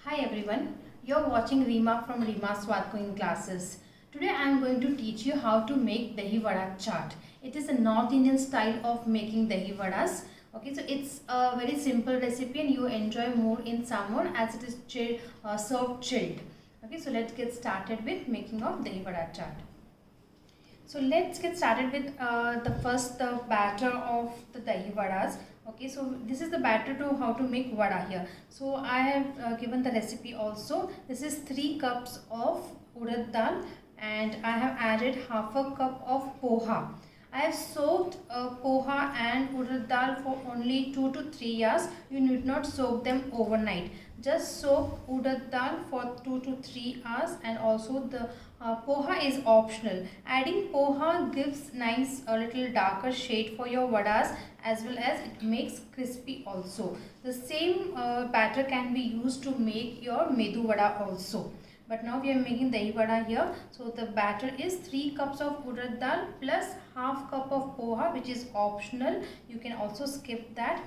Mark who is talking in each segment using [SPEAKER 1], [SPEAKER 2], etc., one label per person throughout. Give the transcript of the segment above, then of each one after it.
[SPEAKER 1] Hi everyone, you're watching Reema from Reema Swad Cooking Classes. Today I am going to teach you how to make dahi vada chaat. It is a North Indian style of making dahi vadas. Okay, so it's a very simple recipe and you enjoy more in summer as it is served chilled. Okay, so let's get started with making of dahi vada chaat. So let's get started with the batter of the dahi vadas. Okay, so this is the batter to how to make vada here. So I have given the recipe also. This is 3 cups of urad dal and I have added half a cup of poha. I have soaked poha and urad dal for only 2 to 3 hours. You need not soak them overnight. Just soak urad dal for 2 to 3 hours, and also the poha is optional. Adding poha gives nice a little darker shade for your vadas, as well as it makes crispy also. The same batter can be used to make your medu vada also. But now we are making dahi vada here. So the batter is 3 cups of urad dal plus half cup of poha, which is optional. You can also skip that.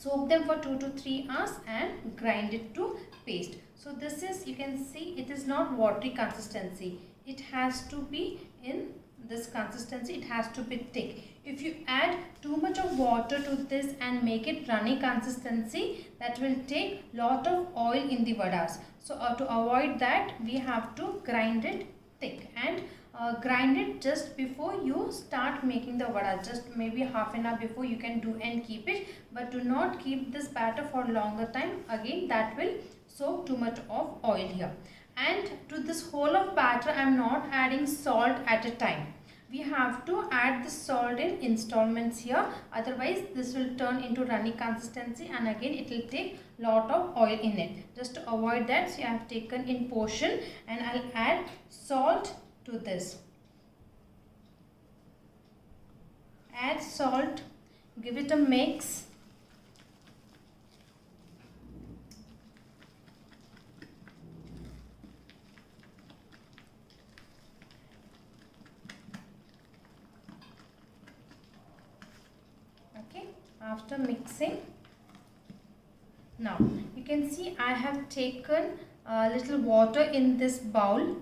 [SPEAKER 1] Soak them for 2 to 3 hours and grind it to paste. So this is, you can see, it is not watery consistency. It has to be in this consistency. It has to be thick. If you add too much of water to this and make it runny consistency, that will take lot of oil in the vadas. So to avoid that, we have to grind it thick and grind it just before you start making the vada. Just maybe half an hour before you can do and keep it, but do not keep this batter for longer time. Again, that will soak too much of oil here. And to this whole of batter, I am not adding salt at a time. We have to add the salt in installments here, otherwise this will turn into runny consistency and again it will take lot of oil in it. Just to avoid that, so I have taken in portion and I'll add salt to this. Add salt, give it a mix. Okay, after mixing, now you can see I have taken a little water in this bowl.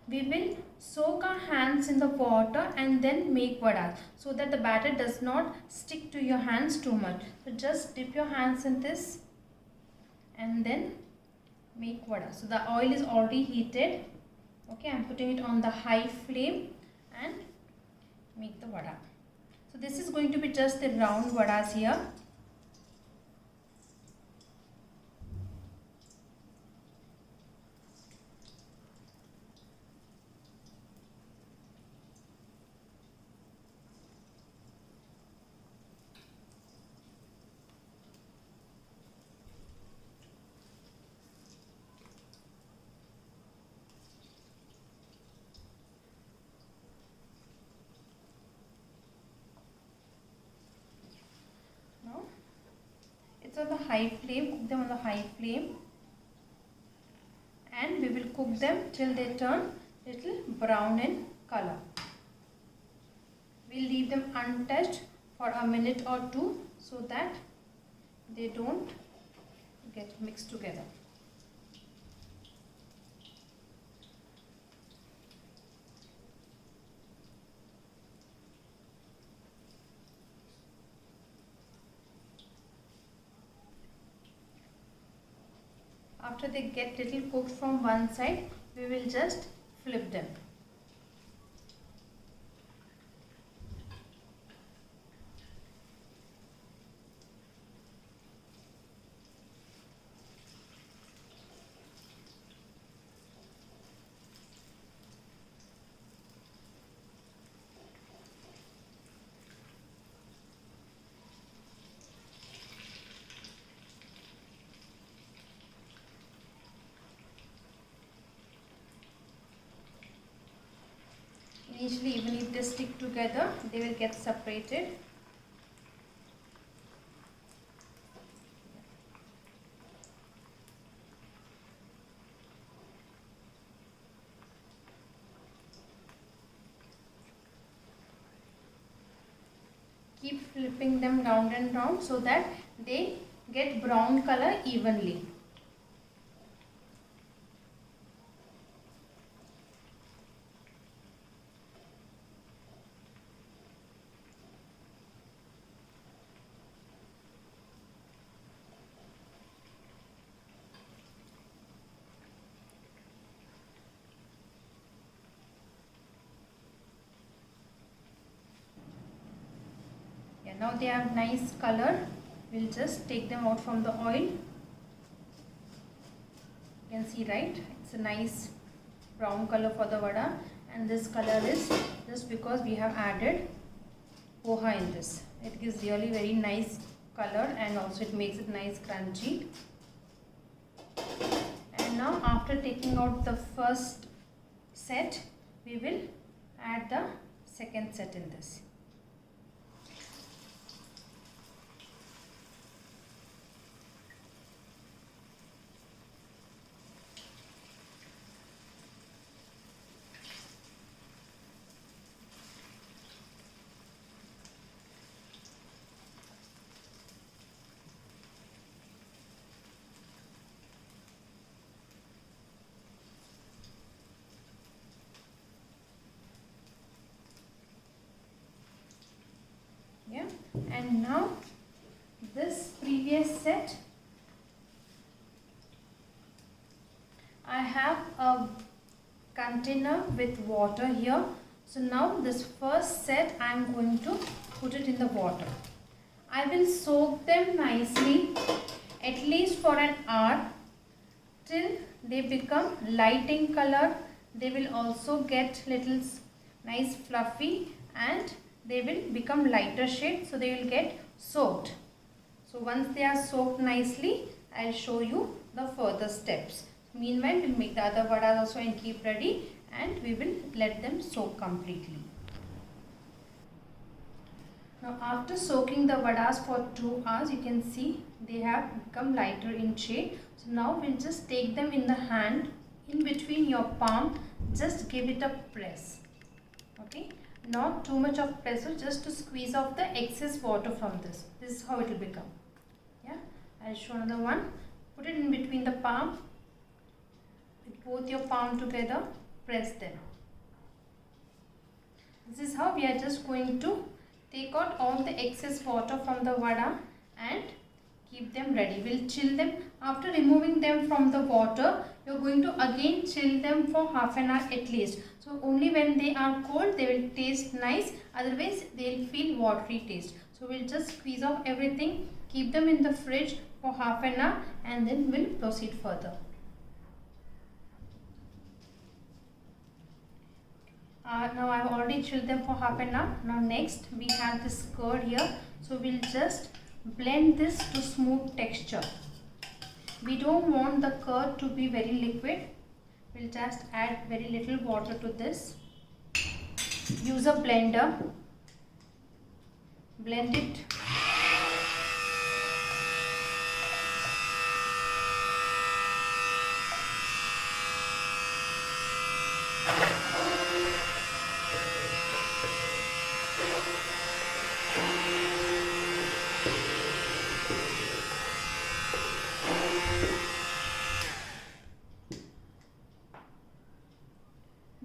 [SPEAKER 1] We will soak our hands in the water and then make vadas, so that the batter does not stick to your hands too much. So just dip your hands in this and then make vadas. So the oil is already heated. Okay, I am putting it on the high flame and make the vada. So this is going to be just the round vadas here. It's on the high flame, cook them on the high flame and we will cook them till they turn little brown in color. We'll leave them untouched for a minute or two so that they don't get mixed together. After they get little cooked from one side, we will just flip them. Initially, even if they stick together, they will get separated. Keep flipping them round and round so that they get brown color evenly. now they have nice color. We'll just take them out from the oil. You can see, right? It's a nice brown color for the vada, and this color is just because we have added poha in this. It gives really very nice color, and also it makes it nice crunchy. And now after taking out the first set, we will add the second set in this. Yeah, and now this previous set, I have a container with water here. So now this first set I am going to put it in the water. I will soak them nicely at least for an hour till they become light in color. They will also get little nice fluffy, and they will become lighter shade, so they will get soaked. So once they are soaked nicely, I'll show you the further steps. Meanwhile, we'll make the other vadas also and keep ready, and we will let them soak completely. Now after soaking the vadas for 2 hours, you can see they have become lighter in shade. So now we'll just take them in the hand, in between your palm, just give it a press. Okay. Not too much of pressure, just to squeeze off the excess water from this. This is how it will become. Yeah, I'll show another one. Put it in between the palm. With both your palm together, press them. This is how we are just going to take out all the excess water from the vada and keep them ready. We'll chill them. After removing them from the water, you're going to again chill them for half an hour at least. So only when they are cold, they will taste nice. Otherwise, they'll feel watery taste. So we'll just squeeze off everything, keep them in the fridge for half an hour, and then we'll proceed further. Now I've already chilled them for half an hour. Now next we have this curd here. So we'll just blend this to smooth texture. We don't want the curd to be very liquid. We'll just add very little water to this. Use a blender. Blend it.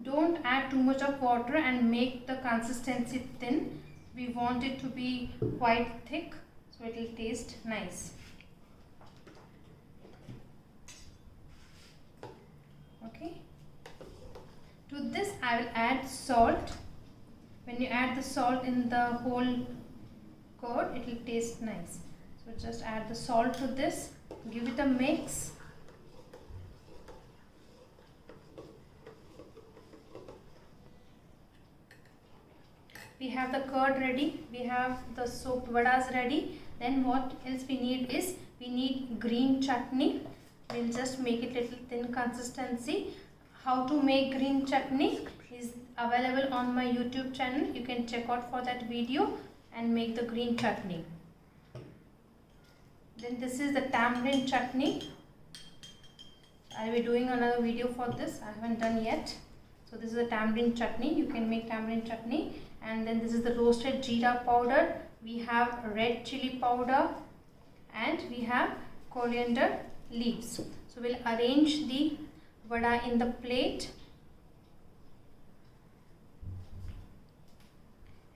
[SPEAKER 1] Don't add too much of water and make the consistency thin. We want it to be quite thick, so it will taste nice. Okay. To this I will add salt. When you add the salt in the whole curd, it will taste nice. So just add the salt to this. Give it a mix. We have the curd ready, we have the soaked vadas ready. Then what else we need is, we need green chutney. We'll just make it little thin consistency. How to make green chutney is available on my YouTube channel. You can check out for that video and make the green chutney. Then this is the tamarind chutney. I'll be doing another video for this. I haven't done yet. So this is the tamarind chutney. You can make tamarind chutney. And then this is the roasted jeera powder. We have red chili powder, and we have coriander leaves. So we'll arrange the vada in the plate,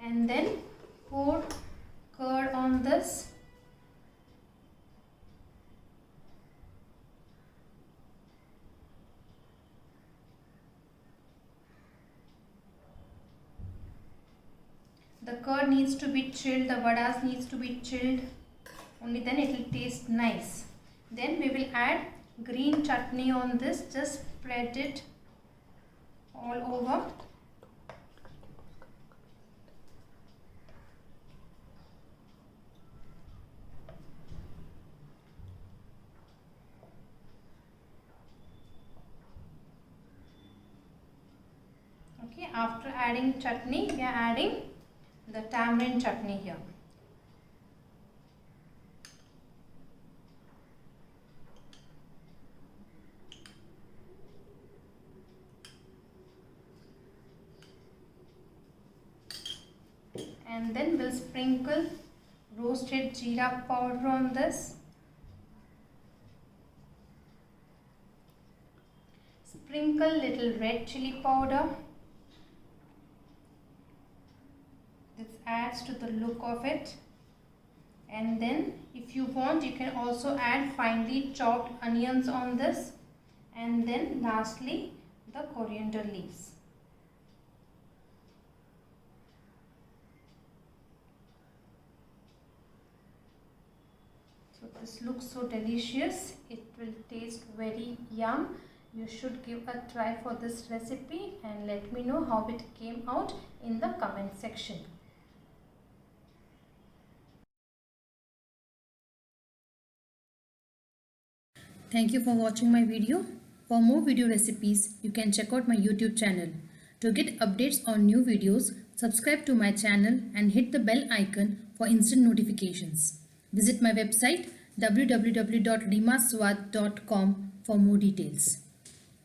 [SPEAKER 1] and then pour curd on this. The curd needs to be chilled, the vadas needs to be chilled, only then it will taste nice. Then we will add green chutney on this. Just spread it all over. Okay, after adding chutney, we are adding the tamarind chutney here. And then we'll sprinkle roasted jeera powder on this. Sprinkle little red chili powder. This adds to the look of it. And then if you want, you can also add finely chopped onions on this. And then lastly, the coriander leaves. So this looks so delicious. It will taste very yum. You should give a try for this recipe and let me know how it came out in the comment section. Thank you for watching my video. For more video recipes, you can check out my YouTube channel. To get updates on new videos, subscribe to my channel and hit the bell icon for instant notifications. Visit my website www.rimaswad.com for more details.